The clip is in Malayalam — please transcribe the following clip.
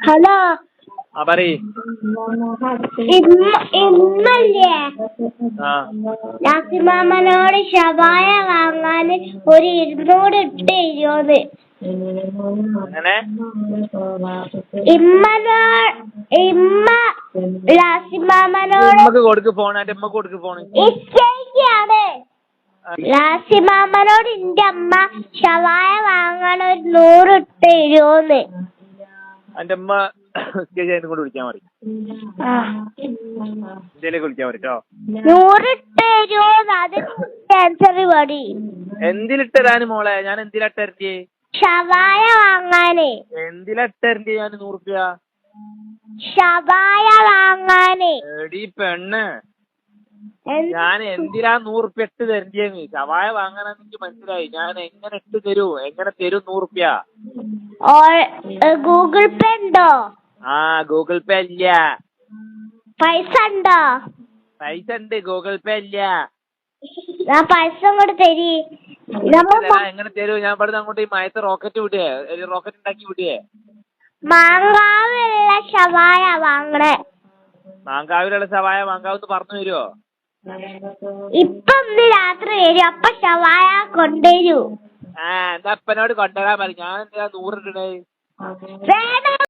ഹലോ പറയ്. ഇന്നല്ലേ ആ നാസിമാമനോട് ഷവായ വാങ്ങാൻ ഒരു 200 ഇട്ട് തരുമോന്ന്. അങ്ങനെ ഇമ്മ ലാസിമാമനോട് ഇമ്മക്ക് കൊടുക്ക് ഫോൺ. എന്റെ ഇമ്മക്ക് കൊടുക്ക് ഫോണ്. ഇഷ്ടമാണ് ലാസിമാമനോട് എന്റെ അമ്മ ഷവായ വാങ്ങാൻ ഒരു 100 ഇട്ട് തരുമോന്ന്. എന്റെ അമ്മ കൊണ്ട് വിളിക്കാൻ മതി. ഇന്ത്യയിലേക്ക് വിളിക്കാൻ മതി 100 ഇട്ട് തരുമോന്ന്. അത് ക്യാൻസർ പടി എന്തിലിട്ടരാന് മോളെ? ഞാൻ എന്തിലിട്ടരണ്ടേ? ഷവായ വാങ്ങാനേ. എന്തിലിട്ടരണ്ടേ ഞാൻ 100 റുപ്യ? ഷവായ വാങ്ങാനേ. എടീ പെണ്ണ്, ഞാൻ എന്തിനാ 100 റുപ്യ ഇട്ട് തരണ്ടേന്ന്? ഷവായ വാങ്ങാനെന്ന് എനിക്ക് മനസ്സിലായി. ഞാൻ എങ്ങനെ ഇട്ട് തരൂ? എങ്ങനെ തരും 100 റുപ്യ? ഗൂഗിൾ പേ ഉണ്ടോ? ഗൂഗിൾ പേ ഇല്ല. പൈസ ഉണ്ടോ? പൈസ ഉണ്ട്, ഗൂഗിൾ പേ ഇല്ല. ഞാൻ പൈസ അങ്ങോട്ട് തരി. എങ്ങനെ തരൂ? ഞാൻ ഇവിടുന്ന് അങ്ങോട്ട് ഈ മയത്ത് റോക്കറ്റ് വിടുകയെ, റോക്കറ്റ് ഉണ്ടാക്കി വിടുകയെ. മാങ്കാവിലുള്ള ഷവായ വാങ്ങണേ. മാങ്കാവിലുള്ള ഷവായ മാങ്കാവെന്ന് പറഞ്ഞു തരുമോ? ഇപ്പൊ ഇന്ന് രാത്രി വരും. അപ്പൊ ഷവായ കൊണ്ടുവരൂ. എന്റെ അപ്പനോട് കൊണ്ടുവരാൻ പറയും. ഞാൻ എന്തിനാ 100 ഇടണേ? വേണം.